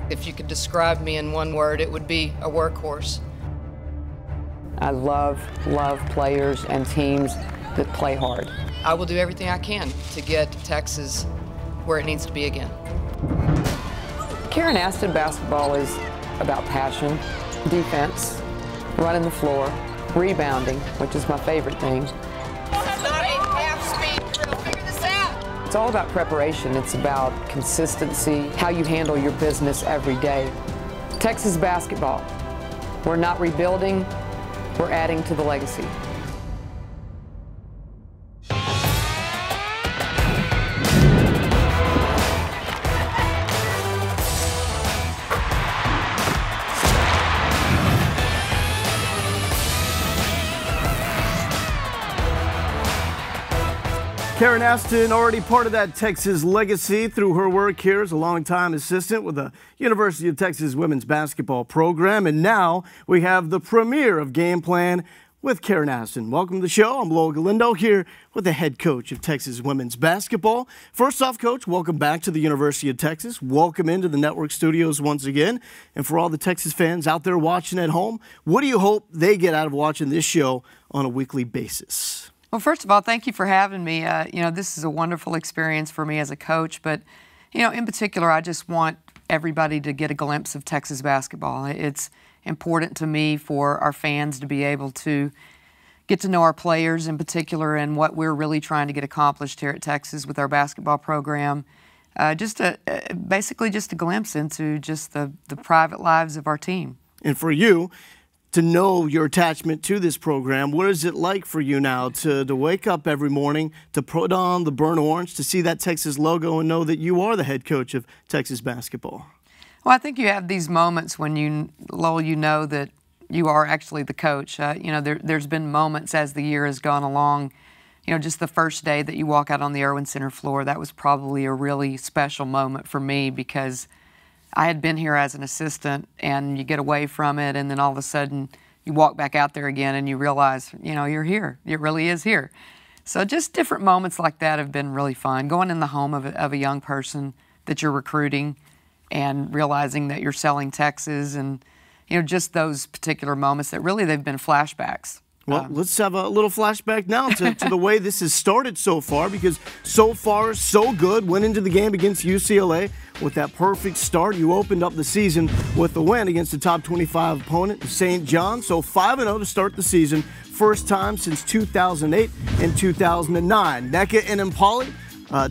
If you could describe me in one word, it would be a workhorse. I love players and teams that play hard. I will do everything I can to get Texas where it needs to be again. Karen Aston basketball is about passion, defense, running the floor, rebounding, which is my favorite thing. It's all about preparation. It's about consistency, how you handle your business every day. Texas basketball, we're not rebuilding, we're adding to the legacy. Karen Aston, already part of that Texas legacy through her work here as a longtime assistant with the University of Texas women's basketball program. And now we have the premiere of Game Plan with Karen Aston. Welcome to the show. I'm Lowell Galindo here with the head coach of Texas women's basketball. First off, Coach, welcome back to the University of Texas. Welcome into the network studios once again. And for all the Texas fans out there watching at home, what do you hope they get out of watching this show on a weekly basis? Well, first of all, thank you for having me. This is a wonderful experience for me as a coach, but, in particular, I just want everybody to get a glimpse of Texas basketball. It's important to me for our fans to be able to get to know our players in particular and what we're really trying to get accomplished here at Texas with our basketball program. Basically just a glimpse into just the private lives of our team. And for you, to know your attachment to this program, what is it like for you now to wake up every morning, to put on the burnt orange, to see that Texas logo and know that you are the head coach of Texas basketball? Well, I think you have these moments when Lowell, you know that you are actually the coach. There's been moments as the year has gone along, just the first day that you walk out on the Irwin Center floor, that was probably a really special moment for me because I had been here as an assistant, and you get away from it, and then all of a sudden you walk back out there again and you realize, you're here. It really is here. So just different moments like that have been really fun. Going in the home of a young person that you're recruiting and realizing that you're selling Texas and, just those particular moments that really they've been flashbacks. Well, let's have a little flashback now to the way this has started so far, because so far, so good. Went into the game against UCLA with that perfect start. You opened up the season with the win against the top 25 opponent, St. John. So 5-0 to start the season. First time since 2008 and 2009. Nneka and Impali,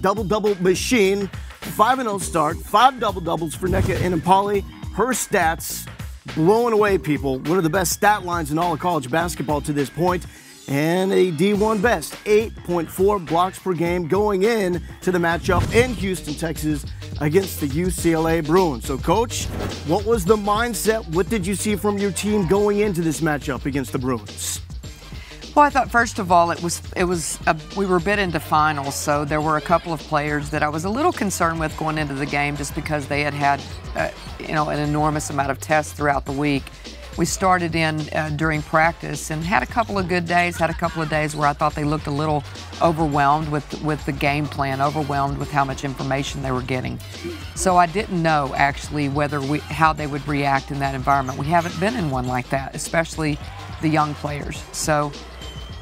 double-double machine. 5-0 start, 5 double-doubles for Nneka and Impali. Her stats blowing away people. One of the best stat lines in all of college basketball to this point, and a D1 best, 8.4 blocks per game going in to the matchup in Houston, Texas against the UCLA Bruins. So, Coach, what was the mindset? What did you see from your team going into this matchup against the Bruins? Well, I thought first of all we were a bit into finals, so there were a couple of players that I was a little concerned with going into the game just because they had an enormous amount of tests throughout the week. We started in during practice and had a couple of good days, had a couple of days where I thought they looked a little overwhelmed with the game plan, overwhelmed with how much information they were getting. So I didn't know actually how they would react in that environment. We haven't been in one like that, especially the young players. So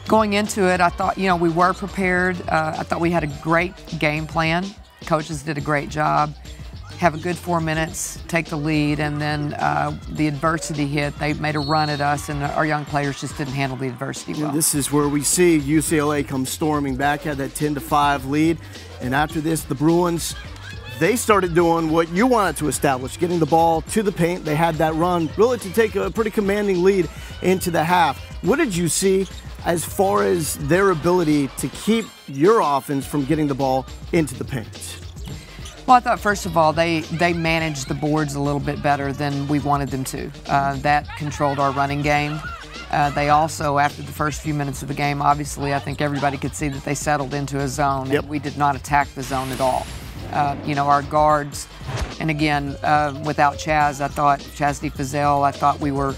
going into it, I thought, we were prepared. I thought we had a great game plan. Coaches did a great job. Have a good 4 minutes, take the lead, and then the adversity hit. They made a run at us, and our young players just didn't handle the adversity well. This is where we see UCLA come storming back, had that 10-5 lead. And after this, the Bruins, they started doing what you wanted to establish, getting the ball to the paint. They had that run really to take a pretty commanding lead into the half. What did you see as far as their ability to keep your offense from getting the ball into the paint? Well, I thought, first of all, they managed the boards a little bit better than we wanted them to. That controlled our running game. They also, after the first few minutes of the game, obviously, I think everybody could see that they settled into a zone. Yep. And we did not attack the zone at all. Our guards, and again, without Chaz, Chaz DeFazell, I thought we were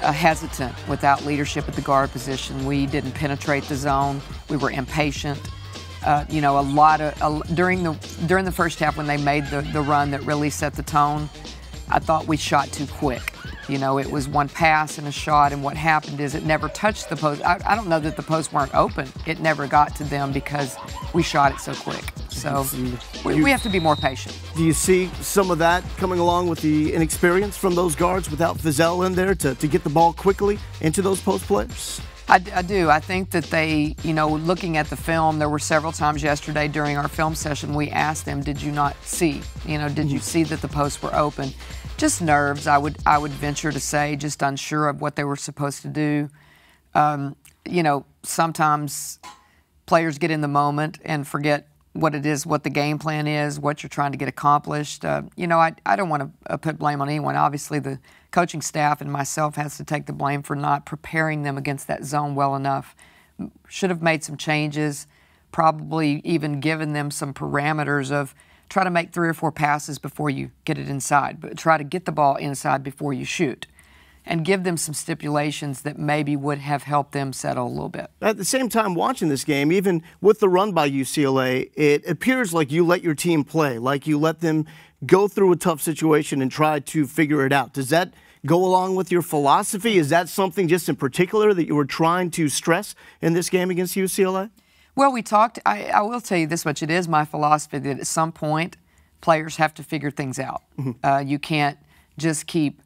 hesitant without leadership at the guard position. We didn't penetrate the zone. We were impatient. During the first half when they made the run that really set the tone, I thought we shot too quick. You know, it was one pass and a shot, and what happened is it never touched the post. I don't know that the posts weren't open. It never got to them because we shot it so quick. So we have to be more patient. Do you see some of that coming along with the inexperience from those guards without Fizel in there to get the ball quickly into those post players? I do. I think that they, you know, looking at the film, there were several times yesterday during our film session we asked them, did you not see? You know, did you see that the posts were open? Just nerves, I would venture to say, just unsure of what they were supposed to do. You know, sometimes players get in the moment and forget what it is, what the game plan is, what you're trying to get accomplished. You know, I don't want to put blame on anyone. Obviously, the coaching staff and myself has to take the blame for not preparing them against that zone well enough. Should have made some changes, probably even given them some parameters of try to make 3 or 4 passes before you get it inside, but try to get the ball inside before you shoot, and give them some stipulations that maybe would have helped them settle a little bit. At the same time, watching this game, even with the run by UCLA, it appears like you let your team play, like you let them go through a tough situation and try to figure it out. Does that go along with your philosophy? Is that something just in particular that you were trying to stress in this game against UCLA? Well, we talked, I will tell you this much, it is my philosophy that at some point players have to figure things out. You can't just keep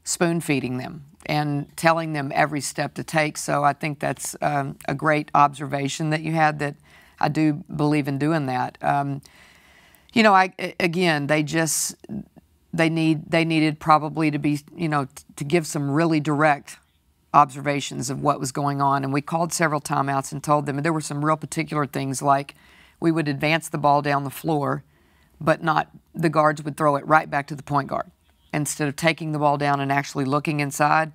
spoon feeding them and telling them every step to take. So I think that's a great observation that you had, that I do believe in doing that. You know, again, they needed probably to be, you know, to give some really direct observations of what was going on, and we called several timeouts and told them, and there were some real particular things, like we would advance the ball down the floor, but not, the guards would throw it right back to the point guard instead of taking the ball down and actually looking inside.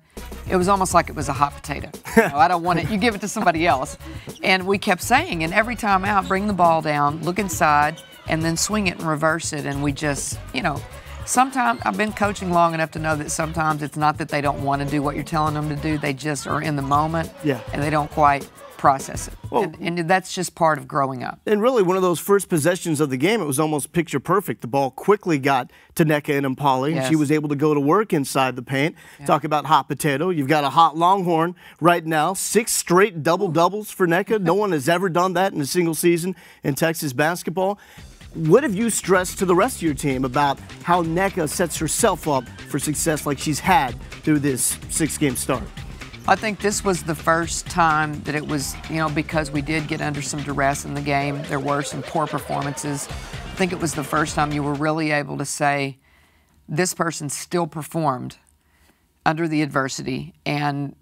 It was almost like it was a hot potato. You know, I don't want it, you give it to somebody else. And we kept saying, and every time out, bring the ball down, look inside, and then swing it and reverse it. And we just, you know, sometimes, I've been coaching long enough to know that sometimes it's not that they don't want to do what you're telling them to do, they just are in the moment, and they don't quite process it. Well, and that's just part of growing up. And really, one of those first possessions of the game, it was almost picture perfect. The ball quickly got to Nneka and Impali, and she was able to go to work inside the paint. Talk about hot potato. You've got a hot Longhorn right now. 6 straight double-doubles for Nneka. No one has ever done that in a single season in Texas basketball. What have you stressed to the rest of your team about how Nneka sets herself up for success like she's had through this 6-game start? I think this was the first time that it was, you know, because we did get under some duress in the game. There were some poor performances. I think it was the first time you were really able to say, this person still performed under the adversity. And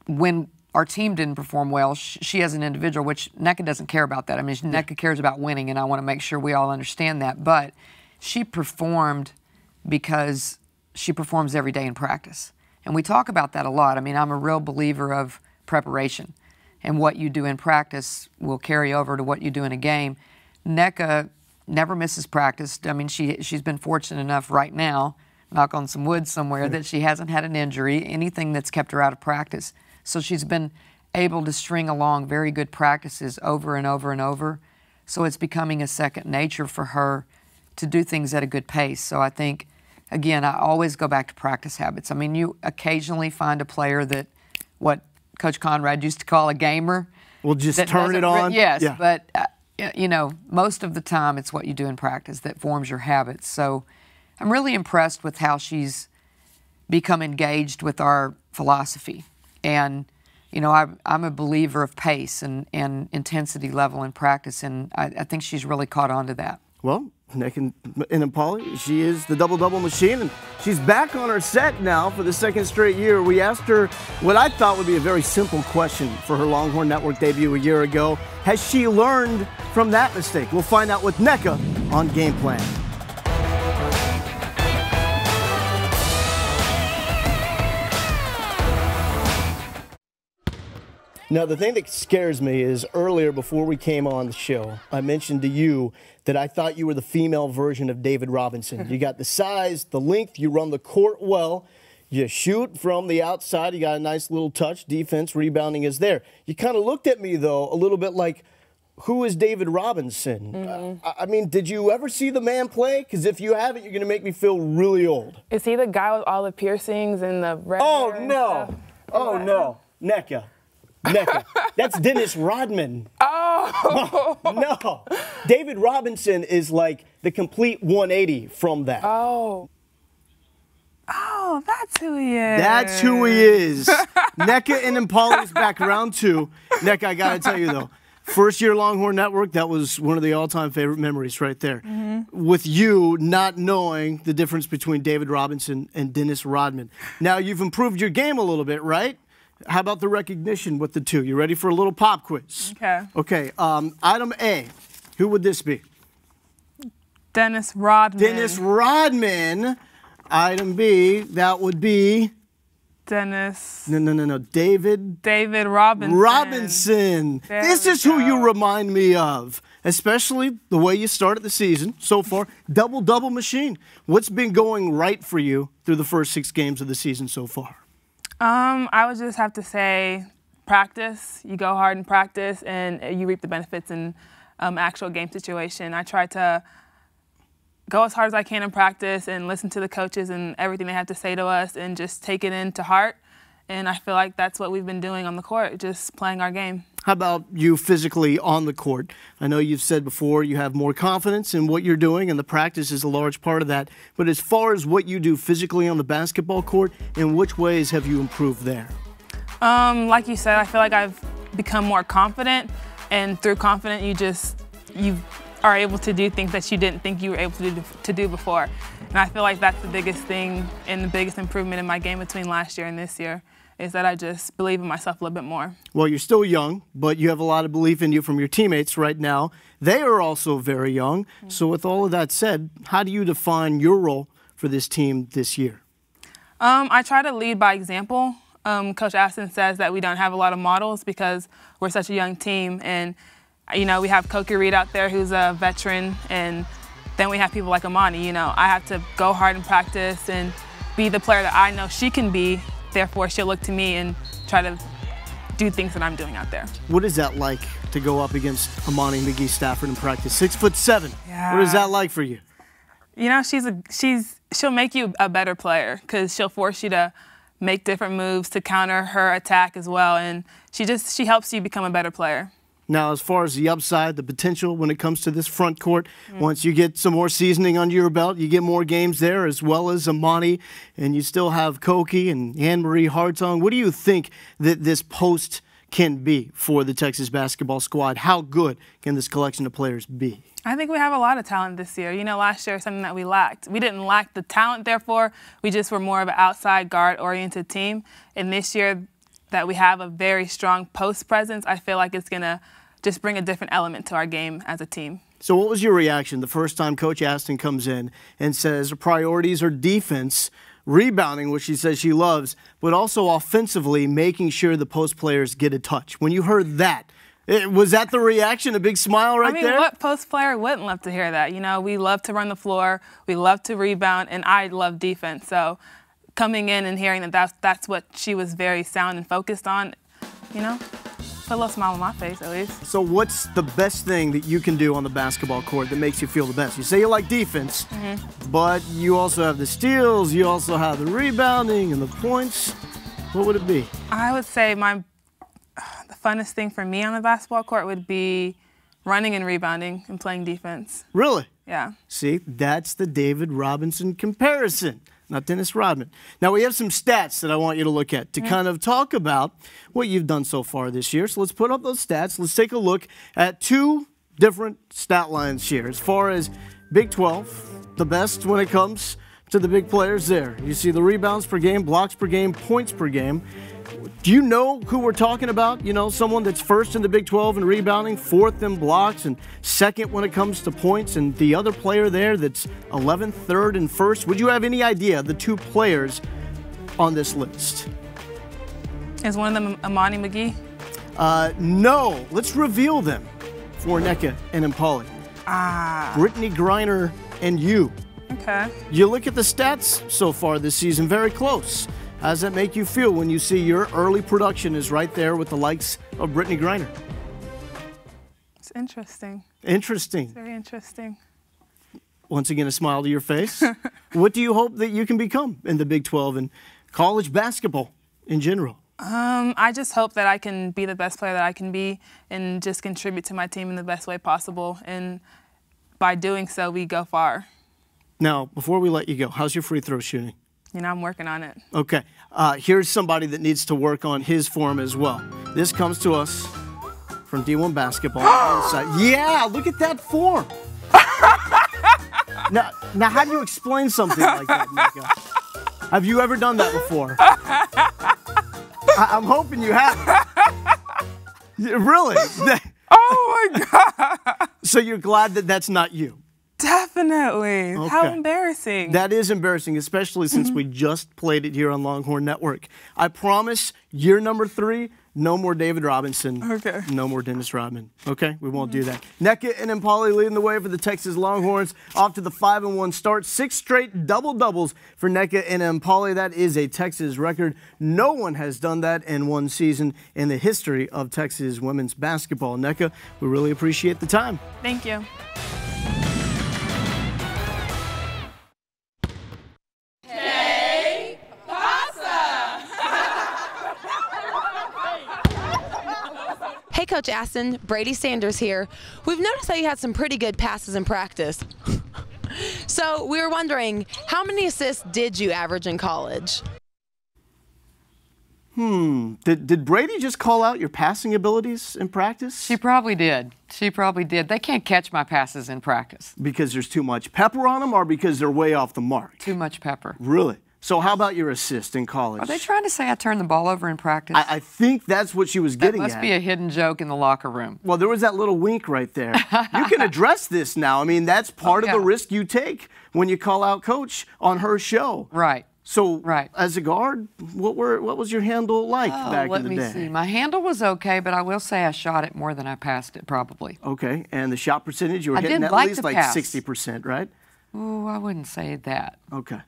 when our team didn't perform well, she as an individual, which Nneka doesn't care about that. I mean, Nneka cares about winning, and I want to make sure we all understand that. But she performed because she performs every day in practice. And we talk about that a lot. I mean, I'm a real believer of preparation. And what you do in practice will carry over to what you do in a game. Nneka never misses practice. I mean, she's been fortunate enough right now, knock on some wood somewhere, that she hasn't had an injury, anything that's kept her out of practice. So she's been able to string along very good practices over and over and over. So it's becoming a second nature for her to do things at a good pace. So I think, again, I always go back to practice habits. I mean, you occasionally find a player that, what Coach Conrad used to call a gamer. Will just turn it on? Yes, but, you know, most of the time it's what you do in practice that forms your habits. So I'm really impressed with how she's become engaged with our philosophy. And, you know, I'm a believer of pace and intensity level in practice, and I think she's really caught on to that. Well, Nneka and Impali, she is the double-double machine, and she's back on her set now for the 2nd straight year. We asked her what I thought would be a very simple question for her Longhorn Network debut a year ago. Has she learned from that mistake? We'll find out with Nneka on Game Plan. Now, the thing that scares me is earlier, before we came on the show, I mentioned to you that I thought you were the female version of David Robinson. You got the size, the length, you run the court well, you shoot from the outside, you got a nice little touch, defense, rebounding is there. You kind of looked at me, though, a little bit like, who is David Robinson? I mean, did you ever see the man play? Because if you haven't, you're going to make me feel really old. Is he the guy with all the piercings and the red Oh, hair and no. stuff? Oh, no. NECA. That's Dennis Rodman. Oh. No. David Robinson is like the complete 180 from that. Oh. Oh, that's who he is. That's who he is. NECA and Impali is back round 2. NECA, I got to tell you, though, first year Longhorn Network, that was one of the all-time favorite memories right there. With you not knowing the difference between David Robinson and Dennis Rodman. Now, you've improved your game a little bit, right? How about the recognition with the two? You ready for a little pop quiz? Okay. Okay, item A, who would this be? Dennis Rodman. Dennis Rodman. Item B, that would be... Dennis. No. David Robinson. Robinson. This is who you remind me of, especially the way you started the season so far. Double-double machine. What's been going right for you through the first 6 games of the season so far? I would just have to say practice. You go hard in practice, and you reap the benefits in actual game situation. I try to go as hard as I can in practice and listen to the coaches and everything they have to say to us and just take it into heart. And I feel like that's what we've been doing on the court, just playing our game. How about you physically on the court? I know you've said before you have more confidence in what you're doing, and the practice is a large part of that. But as far as what you do physically on the basketball court, in which ways have you improved there? Like you said, I feel like I've become more confident, and through confidence, you are able to do things that you didn't think you were able to do before. And I feel like that's the biggest thing and the biggest improvement in my game between last year and this year, is that I just believe in myself a little bit more. Well, you're still young, but you have a lot of belief in you from your teammates right now. They are also very young. So with all of that said, how do you define your role for this team this year? I try to lead by example. Coach Aston says that we don't have a lot of models because we're such a young team. And you know, we have Koki Reed out there who's a veteran, and then we have people like Amani. You know, I have to go hard in practice and be the player that I know she can be. Therefore, she'll look to me and try to do things that I'm doing out there. What is that like to go up against Amani McGee Stafford in practice? 6'7". Yeah. What is that like for you? You know, she'll make you a better player because she'll force you to make different moves to counter her attack as well, and she helps you become a better player. Now, as far as the upside, the potential when it comes to this front court, once you get some more seasoning under your belt, you get more games there as well as Amani, and you still have Koki and Anne-Marie Hartung. What do you think that this post can be for the Texas basketball squad? How good can this collection of players be? I think we have a lot of talent this year. You know, last year, something that we lacked. We didn't lack the talent, therefore, we just were more of an outside guard-oriented team. And this year, that we have a very strong post presence, I feel like it's going to just bring a different element to our game as a team. So what was your reaction the first time Coach Aston comes in and says priorities are defense, rebounding, which she says she loves, but also offensively making sure the post players get a touch? When you heard that, was that the reaction, a big smile right there? I mean, what post player wouldn't love to hear that? You know, we love to run the floor, we love to rebound, and I love defense. So coming in and hearing that that's what she was very sound and focused on, you know, put a little smile on my face at least. So what's the best thing that you can do on the basketball court that makes you feel the best? You say you like defense, but you also have the steals, you also have the rebounding and the points. What would it be? I would say the funnest thing for me on the basketball court would be running and rebounding and playing defense. Really? Yeah. See, that's the David Robinson comparison. Not Dennis Rodman. Now, we have some stats that I want you to look at to kind of talk about what you've done so far this year. So let's put up those stats. Let's take a look at 2 different stat lines here. As far as Big 12, the best when it comes to the big players there. You see the rebounds per game, blocks per game, points per game. Do you know who we're talking about? You know, someone that's first in the Big 12 in rebounding, 4th in blocks, and 2nd when it comes to points, and the other player there that's 11th, 3rd, and 1st. Would you have any idea the 2 players on this list? Is one of them Amani McGee? No. Let's reveal them for NECA and Impali. Brittany Griner and you. Okay. You look at the stats so far this season, very close. How does that make you feel when you see your early production is right there with the likes of Brittany Griner? interesting. Interesting. It's very interesting. Once again, a smile to your face. What do you hope that you can become in the Big 12 and college basketball in general? I just hope that I can be the best player that I can be and just contribute to my team in the best way possible. And by doing so, we go far. Now, before we let you go, how's your free throw shooting? You know, I'm working on it. Okay. Here's somebody that needs to work on his form as well. This comes to us from D1 Basketball. Yeah, look at that form. Now, how do you explain something like that, Nika? Have you ever done that before? I'm hoping you have. Really? Oh, my God. So you're glad that that's not you? Definitely. Okay. How embarrassing. That is embarrassing, especially since we just played it here on Longhorn Network. I promise, year number 3, no more David Robinson. Okay. No more Dennis Rodman. Okay? We won't do that. Nneka and Impali leading the way for the Texas Longhorns. Off to the 5-1 start. 6 straight double-doubles for Nneka and Impali. That is a Texas record. No one has done that in one season in the history of Texas women's basketball. Nneka, we really appreciate the time. Thank you. Hey, Coach Aston, Brady Sanders here. We've noticed that you had some pretty good passes in practice. So we were wondering, how many assists did you average in college? Did Brady just call out your passing abilities in practice? She probably did. She probably did. They can't catch my passes in practice. Because there's too much pepper on them or because they're way off the mark? Too much pepper. Really? So how about your assist in college? Are they trying to say I turned the ball over in practice? I think that's what she was getting at. That must be a hidden joke in the locker room. Well, there was that little wink right there. You can address this now. I mean, that's part of the risk you take when you call out Coach on her show. Right. So, as a guard, what was your handle like back in the day? Let me see. My handle was okay, but I will say I shot it more than I passed it, probably. Okay. And the shot percentage, you were hitting at least like 60%, right? Ooh, I wouldn't say that. Okay.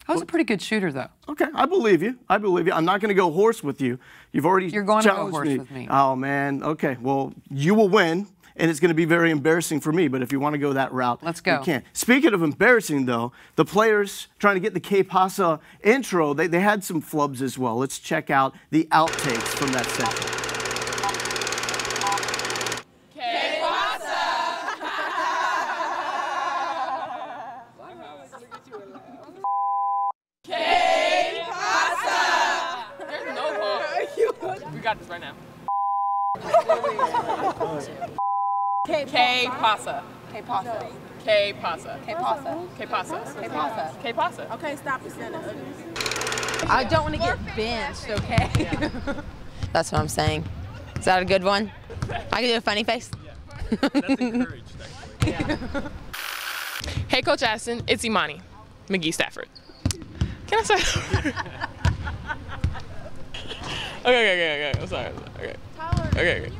I was a pretty good shooter, though. Okay, I believe you. I believe you. I'm not going to go horse with you. You're going to go horse with me. Oh, man. Okay, well, you will win, and it's going to be very embarrassing for me, but if you want to go that route, let's go. You can. Speaking of embarrassing, though, the players trying to get the Que Pasa intro, they had some flubs as well. Let's check out the outtakes from that section. We got this right now. Que Pasa. Que Pasa. Que Pasa. Que Pasa. Que Pasa. Que Pasa. Que Pasa. Okay, stop the sentence. I don't want to get benched, okay? Yeah. That's what I'm saying. Is that a good one? I can do a funny face? Yeah. That's encouraged, actually. Yeah. Hey, Coach Aston, it's Imani, McGee Stafford. Can I say Okay. I'm sorry. Okay.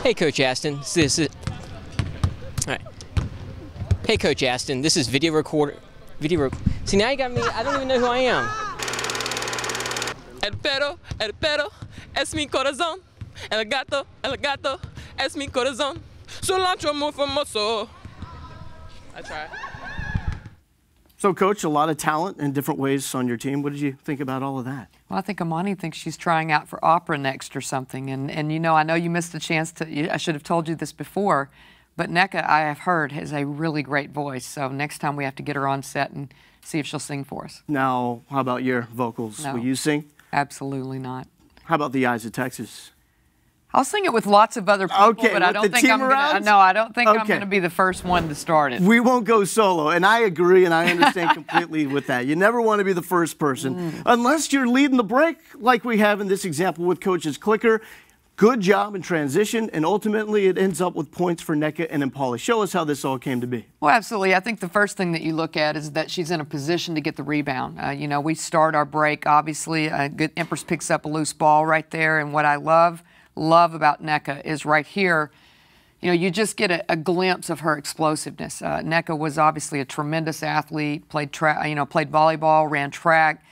Hey, Coach Aston. This is. All right. Hey, Coach Aston. This is video recorder. See, now you got me. I don't even know who I am. El perro, es mi corazón. El gato, es mi corazón. Cilantro muy famoso. I try. So, Coach, a lot of talent in different ways on your team. What did you think about all of that? Well, I think Imani thinks she's trying out for opera next or something. And you know, I know you missed a chance to, I should have told you this before, but Nneka, I have heard, has a really great voice. So next time we have to get her on set and see if she'll sing for us. Now, how about your vocals? No. Will you sing? Absolutely not. How about the Eyes of Texas? I'll sing it with lots of other people, but I don't think I'm going to. No, I don't think I'm going to be the first one to start it. We won't go solo, and I agree, and I understand completely with that. You never want to be the first person, unless you're leading the break, like we have in this example with Coach's clicker. Good job in transition, and ultimately it ends up with points for Nneka and Impali. Show us how this all came to be. Well, absolutely. I think the first thing that you look at is that she's in a position to get the rebound. You know, we start our break, obviously. Good Empress picks up a loose ball right there, and what I love about Nneka is right here, you know, you just get a glimpse of her explosiveness. Nneka was obviously a tremendous athlete, played volleyball, ran track,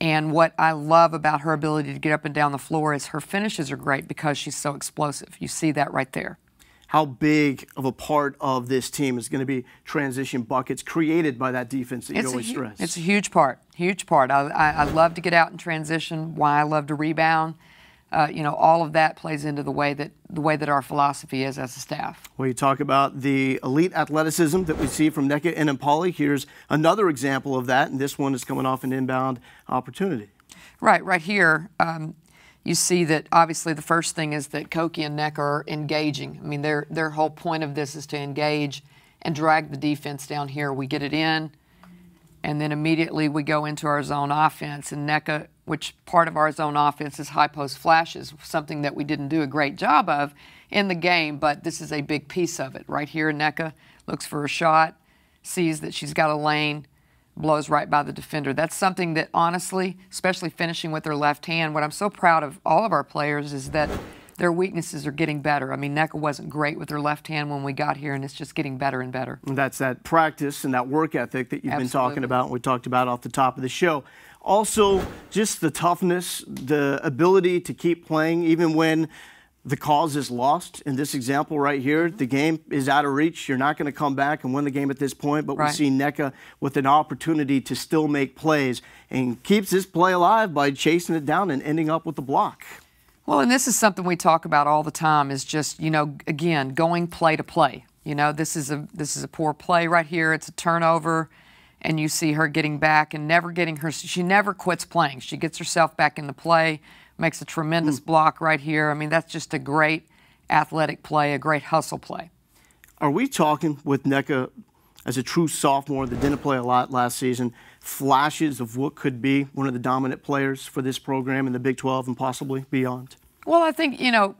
and what I love about her ability to get up and down the floor is her finishes are great because she's so explosive. You see that right there. how big of a part of this team is going to be transition buckets created by that defense that you always stress. It's a huge part, huge part. I love to get out and transition. Why I love to rebound. You know, all of that plays into the way that our philosophy is as a staff. Well, you talk about the elite athleticism that we see from Nneka and Impali. Here's another example of that, and this one is coming off an inbound opportunity. Right here. You see that obviously the first thing is that Koki and Nneka are engaging. I mean, their whole point of this is to engage and drag the defense down here. We get it in, and then immediately we go into our zone offense. And Nneka, which part of our zone offense is high post flashes, something that we didn't do a great job of in the game, but this is a big piece of it. Right here, Nneka looks for a shot, sees that she's got a lane, blows right by the defender. That's something that honestly, especially finishing with her left hand, what I'm so proud of all of our players is that their weaknesses are getting better. I mean, Nneka wasn't great with her left hand when we got here, and it's just getting better and better. And that's that practice and that work ethic that you've been talking about, and we talked about off the top of the show. Also, just the toughness, the ability to keep playing even when the cause is lost. In this example right here, the game is out of reach. You're not going to come back and win the game at this point, but we see Nneka with an opportunity to still make plays and keeps this play alive by chasing it down and ending up with the block. Well, and this is something we talk about all the time is just, you know, again, going play to play. You know, this is a poor play right here. It's a turnover, and you see her getting back and never getting her. She never quits playing. She gets herself back into play, makes a tremendous block right here. I mean, that's just a great athletic play, a great hustle play. Are we talking with Nneka as a true sophomore that didn't play a lot last season, flashes of what could be one of the dominant players for this program in the Big 12 and possibly beyond? Well, I think, you know,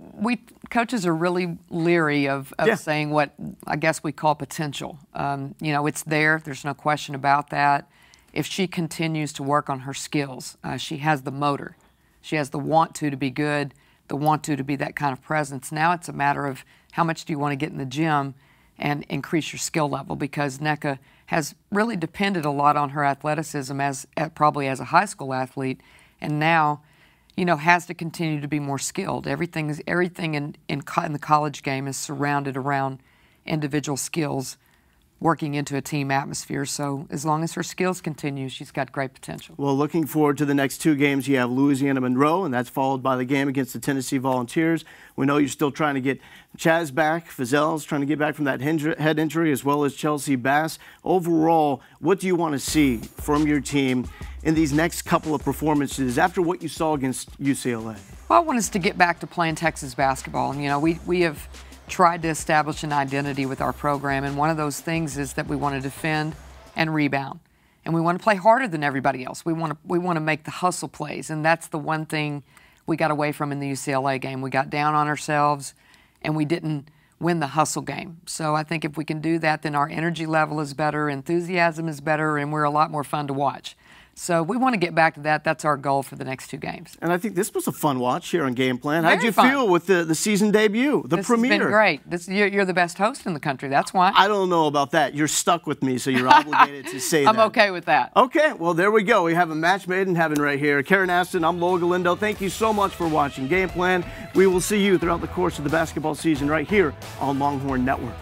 coaches are really leery of saying what I guess we call potential. You know, it's there. There's no question about that. If she continues to work on her skills, she has the motor. She has the want to be good, the want to be that kind of presence. Now it's a matter of how much do you want to get in the gym and increase your skill level, because Nneka has really depended a lot on her athleticism probably as a high school athlete, and now, you know, has to continue to be more skilled. Everything in the college game is surrounded around individual skills working into a team atmosphere. So as long as her skills continue, she's got great potential. Well, looking forward to the next two games. You have Louisiana Monroe, and that's followed by the game against the Tennessee Volunteers. We know you're still trying to get Chaz back. Fizel's trying to get back from that head injury, as well as Chelsea Bass. Overall, what do you want to see from your team in these next couple of performances after what you saw against UCLA? Well, I want us to get back to playing Texas basketball. You know, we have tried to establish an identity with our program, and one of those things is that we want to defend and rebound, and we want to play harder than everybody else. We want to make the hustle plays, and that's the one thing we got away from in the UCLA game. We got down on ourselves, and we didn't win the hustle game. So I think if we can do that, then our energy level is better, enthusiasm is better, and we're a lot more fun to watch. So we want to get back to that. That's our goal for the next two games. And I think this was a fun watch here on Game Plan. How'd you feel with the season debut, the premiere? This has been great. You're the best host in the country. That's why. I don't know about that. You're stuck with me, so you're obligated to say that. I'm okay with that. Okay, well, there we go. We have a match made in heaven right here. Karen Aston, I'm Lowell Galindo. Thank you so much for watching Game Plan. We will see you throughout the course of the basketball season right here on Longhorn Network.